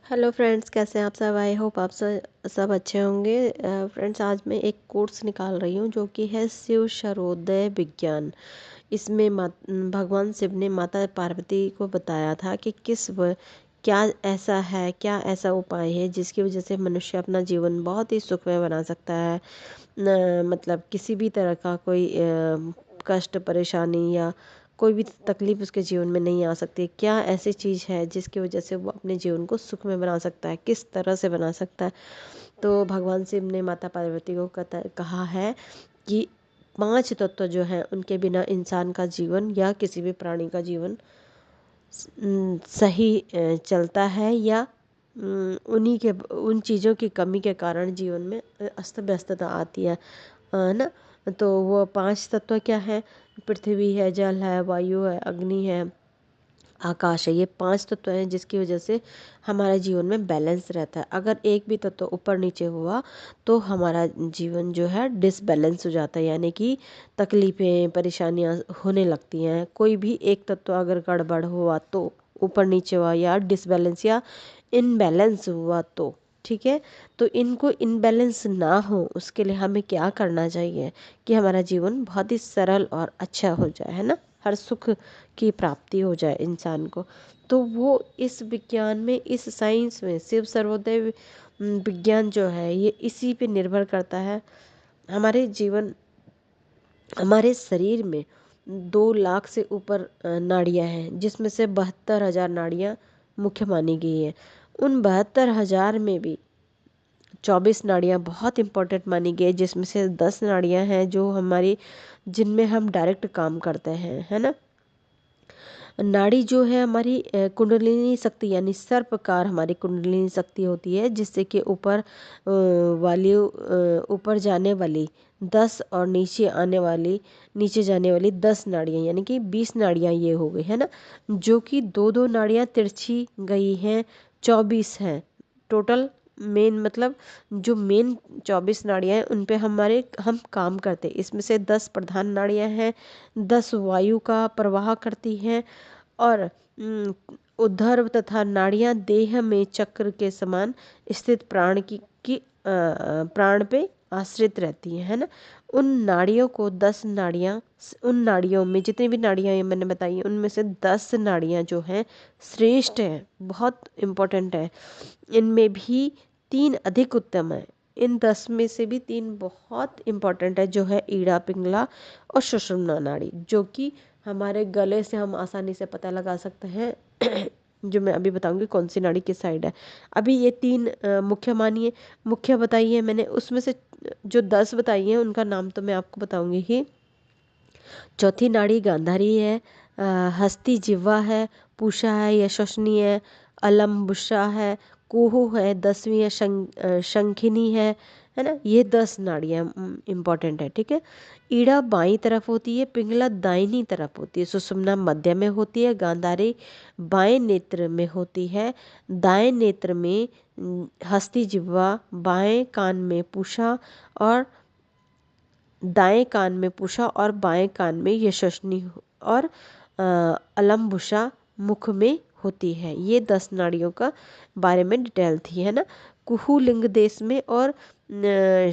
Hello friends, कैसे हैं आप सब। आई होप आप सब अच्छे होंगे। फ्रेंड्स, आज मैं एक कोर्स निकाल रही हूँ जो कि है शिव शरोदय विज्ञान। इसमें भगवान शिव ने माता पार्वती को बताया था कि क्या ऐसा है, क्या ऐसा उपाय है जिसकी वजह से मनुष्य अपना जीवन बहुत ही सुखमय बना सकता है। मतलब किसी भी तरह का कोई कष्ट परेशानी या कोई भी तकलीफ उसके जीवन में नहीं आ सकती। क्या ऐसी चीज़ है जिसकी वजह से वो अपने जीवन को सुखमय बना सकता है, किस तरह से बना सकता है। तो भगवान शिव ने माता पार्वती को कहा है कि 5 तत्व जो हैं उनके बिना इंसान का जीवन या किसी भी प्राणी का जीवन सही चलता है, या उन्हीं के उन चीज़ों की कमी के कारण जीवन में अस्त व्यस्तता आती है ना। तो वो 5 तत्व क्या है? पृथ्वी है, जल है, वायु है, अग्नि है, आकाश है। ये 5 तत्व हैं जिसकी वजह से हमारे जीवन में बैलेंस रहता है। अगर एक भी तत्व ऊपर नीचे हुआ तो हमारा जीवन जो है डिसबैलेंस हो जाता है, यानी कि तकलीफ़ें परेशानियां होने लगती हैं। कोई भी एक तत्व अगर गड़बड़ हुआ तो, ऊपर नीचे हुआ या डिसबैलेंस या इनबैलेंस हुआ तो, ठीक है। तो इनको इनबैलेंस ना हो उसके लिए हमें क्या करना चाहिए कि हमारा जीवन बहुत ही सरल और अच्छा हो जाए, है ना। हर सुख की प्राप्ति हो जाए इंसान को। तो वो इस विज्ञान में, इस साइंस में, शिव सर्वोदय विज्ञान जो है ये इसी पे निर्भर करता है। हमारे जीवन, हमारे शरीर में 2 लाख से ऊपर नाड़ियाँ हैं, जिसमें से 72,000 नाड़ियाँ मुख्य मानी गई हैं। उन 72,000 में भी 24 नाड़ियाँ बहुत इंपॉर्टेंट मानी गई है, जिसमें से 10 नाड़ियाँ हैं जो हमारी, जिनमें हम डायरेक्ट काम करते हैं, है ना। नाड़ी जो है हमारी कुंडलिनी शक्ति, यानी सर्पकार हमारी कुंडलिनी शक्ति होती है, जिससे कि ऊपर जाने वाली 10 और नीचे जाने वाली 10 नाड़ियाँ, यानी कि 20 नाड़ियाँ ये हो गई, है ना। जो कि दो दो नाड़ियाँ तिरछी गई हैं, 24 हैं टोटल। मेन मतलब जो मेन 24 नाड़ियाँ हैं उन पे हम काम करते हैं। इसमें से 10 प्रधान नाड़ियाँ हैं, 10 वायु का प्रवाह करती हैं, और उद्धर तथा नाड़ियाँ देह में चक्र के समान स्थित प्राण पे आश्रित रहती है ना। उन नाड़ियों को 10 नाड़ियाँ, उन नाड़ियों में जितनी भी नाड़ियाँ ये मैंने बताई उनमें से 10 नाड़ियाँ जो हैं श्रेष्ठ हैं, बहुत इम्पोर्टेंट है। इनमें भी 3 अधिक उत्तम है। इन 10 में से भी 3 बहुत इम्पोर्टेंट है, जो है ईड़ा पिंगला और सुषुम्ना नाड़ी, जो कि हमारे गले से हम आसानी से पता लगा सकते हैं। जो मैं अभी बताऊंगी कौन सी नाड़ी किस साइड है। अभी ये 3 मुख्य बताई है मैंने, उसमें से जो 10 बताई हैं उनका नाम तो मैं आपको बताऊंगी ही। चौथी नाड़ी गांधारी है, हस्ती जिह्वा है, पूषा है, यशस्विनी है, अलम्बुषा है, कुहू है, 10वीं है, शंखिनी है ना। ये 10 नाड़ियाँ इम्पॉर्टेंट है, ठीक है। ईड़ा बाईं तरफ होती है, पिंगला दाहिनी तरफ होती है, सुषुम्ना मध्य में होती है, गांधारी बाएं नेत्र में होती है, दाएं नेत्र में हस्ती जिह्वा, बाएं कान में पूषा और दाएं कान में पूषा और बाएं कान में यशस्विनी और अलम्बुषा मुख में होती है। ये 10 नाड़ियों का बारे में डिटेल थी, है ना। कुहू लिंग देश में और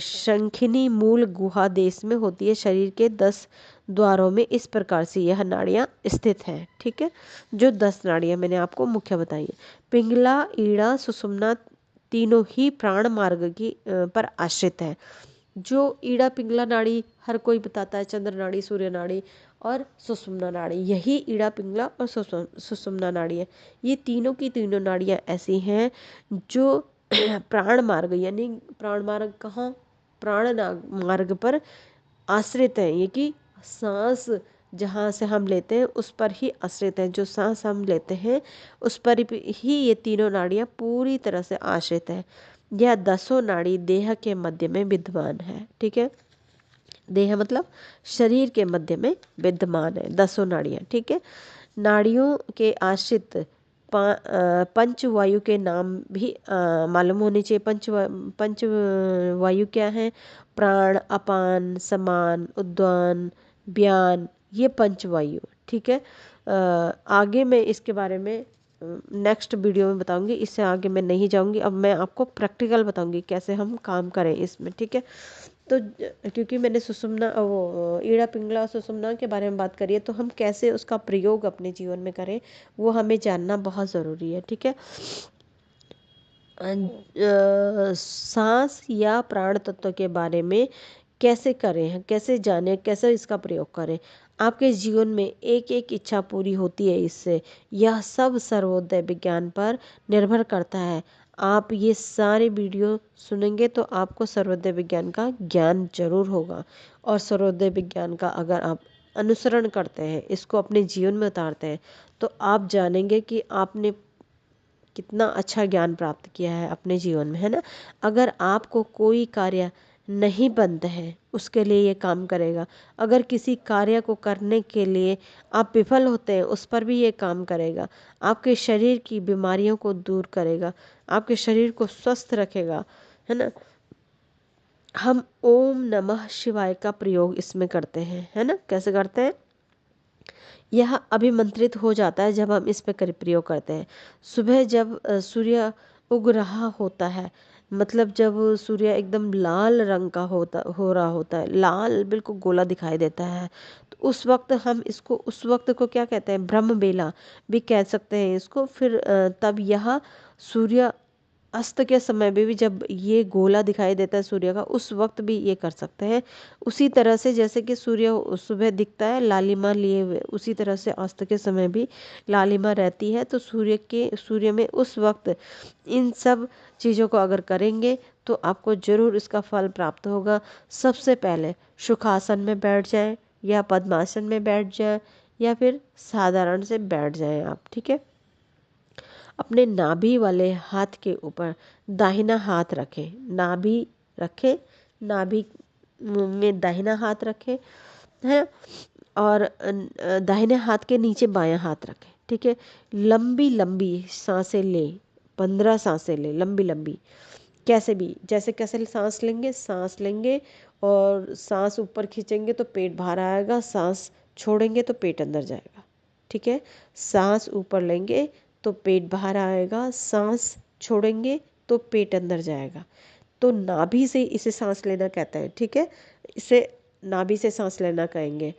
शंखिनी मूल गुहा देश में होती है। शरीर के 10 द्वारों में इस प्रकार से यह नाड़ियाँ स्थित हैं, ठीक है। जो 10 नाड़ियाँ मैंने आपको मुख्य बताई है। पिंगला, ईड़ा, सुषुम्ना तीनों ही प्राण मार्ग की पर आश्रित है। जो ईड़ा पिंगला नाड़ी हर कोई बताता है, चंद्र नाड़ी, सूर्य नाड़ी और सुषुम्ना नाड़ी, यही ईड़ा पिंगला और सुषुम्ना नाड़ी है। ये तीनों की तीनों नाड़ियाँ ऐसी हैं जो प्राण मार्ग, यानी प्राण मार्ग कहाँ, मार्ग पर आश्रित है। ये कि सांस जहाँ से हम लेते हैं उस पर ही आश्रित है। जो सांस हम लेते हैं उस पर ही ये तीनों नाड़ियाँ पूरी तरह से आश्रित है। यह 10 नाड़ी देह के मध्य में विद्यमान है, ठीक है। देह मतलब शरीर के मध्य में विद्यमान है 10 नाड़ियाँ, ठीक है। नाड़ियों के आश्रित पंच वायु के नाम भी मालूम होने चाहिए। पंच वायु क्या है? प्राण, अपान, समान, उद्वान, व्यान, ये पंच वायु, ठीक है। आगे मैं इसके बारे में नेक्स्ट वीडियो में बताऊंगी, इससे आगे मैं नहीं जाऊंगी। अब मैं आपको प्रैक्टिकल बताऊंगी कैसे हम काम करें इसमें, ठीक है। तो क्योंकि मैंने सुषुम्ना वो ईड़ा पिंगला सुषुम्ना के बारे में बात करी है, तो हम कैसे उसका प्रयोग अपने जीवन में करें वो हमें जानना बहुत ज़रूरी है, ठीक है। सांस या प्राण तत्व के बारे में कैसे करें, कैसे जानें, कैसे इसका प्रयोग करें। आपके जीवन में एक एक इच्छा पूरी होती है इससे। यह सब सर्वोदय विज्ञान पर निर्भर करता है। आप ये सारे वीडियो सुनेंगे तो आपको सर्वोदय विज्ञान का ज्ञान जरूर होगा। और सर्वोदय विज्ञान का अगर आप अनुसरण करते हैं, इसको अपने जीवन में उतारते हैं, तो आप जानेंगे कि आपने कितना अच्छा ज्ञान प्राप्त किया है अपने जीवन में, है ना। अगर आपको कोई कार्य नहीं बनता है, उसके लिए ये काम करेगा। अगर किसी कार्य को करने के लिए आप विफल होते हैं, उस पर भी ये काम करेगा। आपके शरीर की बीमारियों को दूर करेगा, आपके शरीर को स्वस्थ रखेगा, है ना। हम ओम नमः शिवाय का प्रयोग इसमें करते हैं, है ना। कैसे करते हैं, यह अभिमंत्रित हो जाता है जब हम इस पे प्रयोग करते हैं। सुबह जब सूर्य उग रहा होता है, मतलब जब सूर्य एकदम लाल रंग का हो रहा होता है, लाल बिल्कुल गोला दिखाई देता है, तो उस वक्त हम इसको, उस वक्त को क्या कहते हैं, ब्रह्म बेला भी कह सकते हैं इसको। फिर तब यह सूर्य अस्त के समय में भी जब ये गोला दिखाई देता है सूर्य का, उस वक्त भी ये कर सकते हैं। उसी तरह से जैसे कि सूर्य सुबह दिखता है लालिमा लिए हुए, उसी तरह से अस्त के समय भी लालिमा रहती है। तो सूर्य में उस वक्त इन सब चीज़ों को अगर करेंगे तो आपको जरूर इसका फल प्राप्त होगा। सबसे पहले सुखासन में बैठ जाएं या पद्मासन में बैठ जाएं या फिर साधारण से बैठ जाएं आप, ठीक है। अपने नाभि वाले हाथ के ऊपर दाहिना हाथ रखें, नाभि रखें, नाभि में दाहिना हाथ रखें, है। और दाहिने हाथ के नीचे बायां हाथ रखें, ठीक है। लंबी लंबी सांसें लें, 15 सांसें लें, लंबी लंबी। कैसे भी, जैसे कैसे सांस लेंगे और सांस ऊपर खींचेंगे तो पेट बाहर आएगा, सांस छोड़ेंगे तो पेट अंदर जाएगा, ठीक है। सांस ऊपर लेंगे तो पेट बाहर आएगा, सांस छोड़ेंगे तो पेट अंदर जाएगा। तो नाभि से इसे सांस लेना कहता है, ठीक है। इसे नाभि से सांस लेना कहेंगे।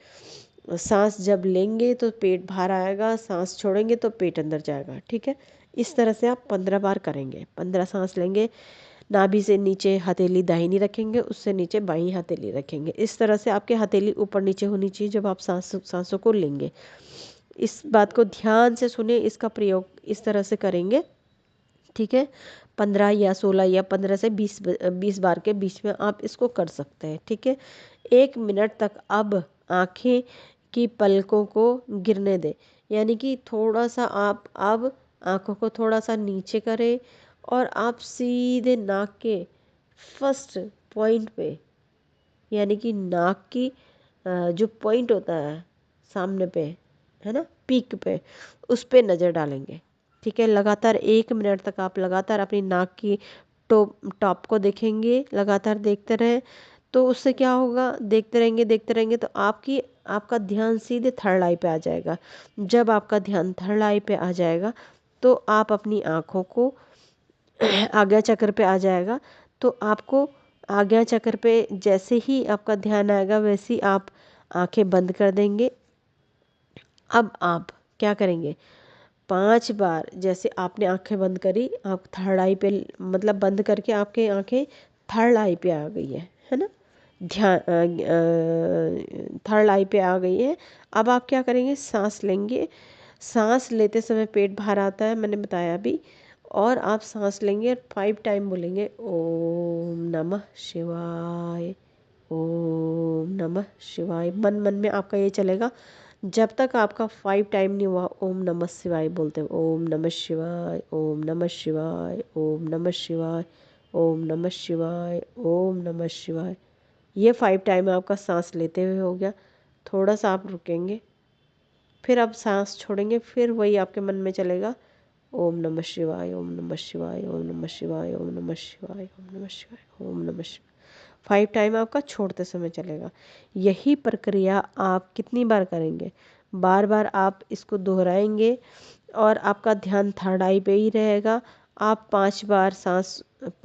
सांस जब लेंगे तो पेट बाहर आएगा, सांस छोड़ेंगे तो पेट अंदर जाएगा, ठीक है। इस तरह से आप 15 बार करेंगे। 15 सांस लेंगे, नाभि से नीचे हथेली दाहिनी रखेंगे, उससे नीचे बाईं हथेली रखेंगे। इस तरह से आपके हथेली ऊपर नीचे होनी चाहिए जब आप सांसों को लेंगे। इस बात को ध्यान से सुने, इसका प्रयोग इस तरह से करेंगे, ठीक है। 15 या 16 या 15 से 20 बार के बीच में आप इसको कर सकते हैं, ठीक है। 1 मिनट तक अब आँखें की पलकों को गिरने दें, यानी कि थोड़ा सा आप अब आँखों को थोड़ा सा नीचे करें और आप सीधे नाक के फर्स्ट पॉइंट पे, यानी कि नाक की जो पॉइंट होता है सामने पे, है ना, पीक पे, उस पे नज़र डालेंगे, ठीक है। लगातार 1 मिनट तक आप लगातार अपनी नाक की टॉप को देखेंगे, लगातार देखते रहें। तो उससे क्या होगा, देखते रहेंगे तो आपका ध्यान सीधे थर्ड आई पे आ जाएगा। जब आपका ध्यान थर्ड आई पे आ जाएगा तो आप अपनी आँखों को आज्ञा चक्र पे आ जाएगा। तो आपको आज्ञा चक्र पे जैसे ही आपका ध्यान आएगा वैसे ही आप आंखें बंद कर देंगे। अब आप क्या करेंगे, 5 बार जैसे आपने आंखें बंद करी, आप थर्ड आई पे, मतलब बंद करके आपके आंखें थर्ड आई पे आ गई है ना, ध्यान थर्ड आई पे आ गई है। अब आप क्या करेंगे, सांस लेंगे। सांस लेते समय पेट बाहर आता है, मैंने बताया अभी। और आप सांस लेंगे और 5 टाइम बोलेंगे ओम नमः शिवाय, ओम नमः शिवाय। मन मन में आपका ये चलेगा जब तक आपका 5 टाइम नहीं हुआ ओम नमः शिवाय बोलते हो। ओम नमः शिवाय, ओम नमः शिवाय, ओम नमः शिवाय, ओम नमः शिवाय, ओम नमः शिवाय। ये 5 टाइम आपका सांस लेते हुए हो गया। थोड़ा सा आप रुकेंगे, फिर आप सांस छोड़ेंगे, फिर वही आपके मन में चलेगा ओम नमः शिवाय, ओम नमः शिवाय, ओम नमः शिवाय, ओम नमः शिवाय, ओम नमः शिवाय, ओम नमः शिवाय। 5 टाइम आपका छोड़ते समय चलेगा। यही प्रक्रिया आप कितनी बार करेंगे, बार बार आप इसको दोहराएंगे और आपका ध्यान थर्ड आई पे ही रहेगा। आप 5 बार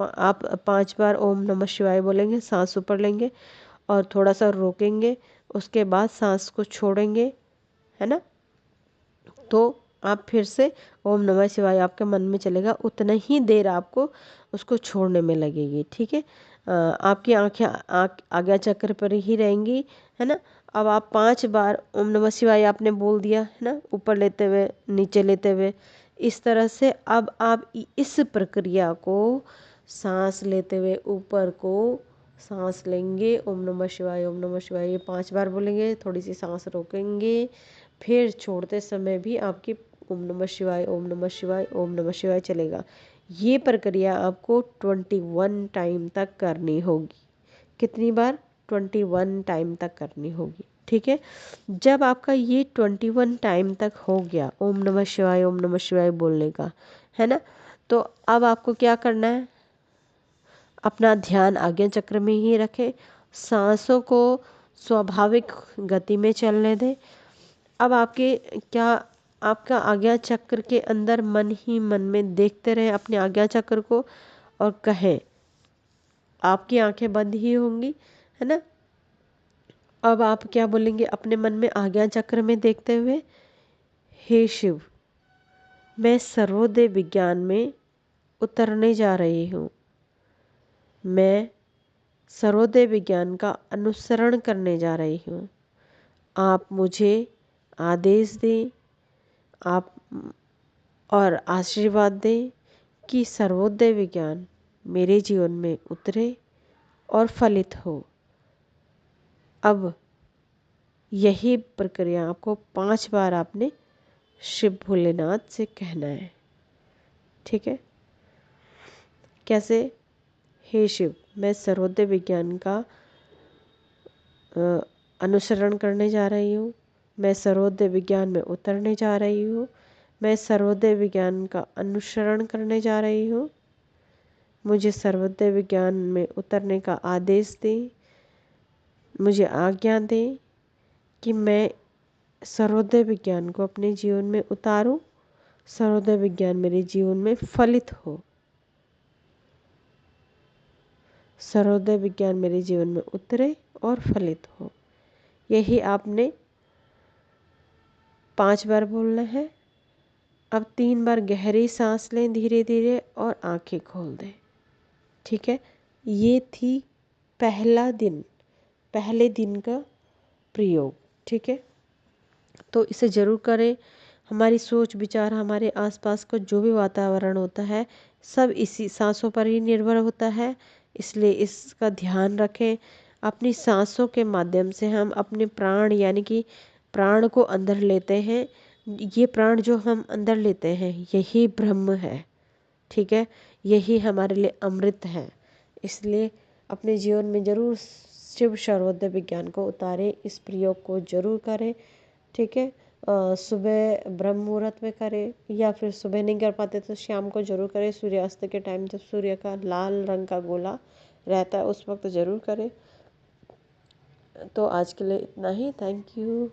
आप 5 बार ओम नमः शिवाय बोलेंगे, सांस ऊपर लेंगे और थोड़ा सा रोकेंगे, उसके बाद सांस को छोड़ेंगे, है ना। तो आप फिर से ओम नमः शिवाय आपके मन में चलेगा, उतना ही देर आपको उसको छोड़ने में लगेगी, ठीक है। आपकी आँखें आज्ञा चक्र पर ही रहेंगी, है ना। अब आप 5 बार ओम नमः शिवाय आपने बोल दिया, है ना, ऊपर लेते हुए नीचे लेते हुए, इस तरह से अब आप इस प्रक्रिया को सांस लेते हुए ऊपर को सांस लेंगे, ओम नमः शिवाय ओम नमः शिवाय, ये 5 बार बोलेंगे, थोड़ी सी सांस रोकेंगे, फिर छोड़ते समय भी आपकी ओम नमः शिवाय ओम नमः शिवाय ओम नमः शिवाय चलेगा। ये प्रक्रिया आपको 21 टाइम तक करनी होगी। कितनी बार? 21 टाइम तक करनी होगी, ठीक है। जब आपका ये 21 टाइम तक हो गया ओम नमः शिवाय बोलने का, है ना, तो अब आपको क्या करना है, अपना ध्यान आज्ञा चक्र में ही रखें, सांसों को स्वाभाविक गति में चलने दें। अब आपका आज्ञा चक्र के अंदर मन ही मन में देखते रहे अपने आज्ञा चक्र को और कहें, आपकी आंखें बंद ही होंगी, है ना। अब आप क्या बोलेंगे अपने मन में आज्ञा चक्र में देखते हुए, हे शिव, मैं सर्वोदय विज्ञान में उतरने जा रही हूँ, मैं सर्वोदय विज्ञान का अनुसरण करने जा रही हूँ, आप मुझे आदेश दें, आप और आशीर्वाद दें कि सर्वोदय विज्ञान मेरे जीवन में उतरे और फलित हो। अब यही प्रक्रिया आपको 5 बार आपने शिव भोलेनाथ से कहना है, ठीक है। कैसे? हे शिव, मैं सर्वोदय विज्ञान का अनुसरण करने जा रही हूँ, मैं सर्वोदय विज्ञान में उतरने जा रही हूँ, मैं सर्वोदय विज्ञान का अनुसरण करने जा रही हूँ, मुझे सर्वोदय विज्ञान में उतरने का आदेश दें, मुझे आज्ञा दें कि मैं सर्वोदय विज्ञान को अपने जीवन में उतारूं, सर्वोदय विज्ञान मेरे जीवन में फलित हो, सर्वोदय विज्ञान मेरे जीवन में उतरे और फलित हो। यही आपने 5 बार बोलना है। अब 3 बार गहरी सांस लें धीरे धीरे और आंखें खोल दें, ठीक है। ये थी पहले दिन का प्रयोग, ठीक है। तो इसे ज़रूर करें। हमारी सोच विचार, हमारे आसपास का जो भी वातावरण होता है, सब इसी सांसों पर ही निर्भर होता है, इसलिए इसका ध्यान रखें। अपनी सांसों के माध्यम से हम अपने प्राण यानी कि प्राण को अंदर लेते हैं। ये प्राण जो हम अंदर लेते हैं यही ब्रह्म है, ठीक है, यही हमारे लिए अमृत है। इसलिए अपने जीवन में ज़रूर शिव सर्वोदय विज्ञान को उतारें, इस प्रयोग को ज़रूर करें, ठीक है। सुबह ब्रह्म मुहूर्त में करें या फिर सुबह नहीं कर पाते तो शाम को ज़रूर करें, सूर्यास्त के टाइम जब सूर्य का लाल रंग का गोला रहता है उस वक्त ज़रूर करें। तो आज के लिए इतना ही। Thank you.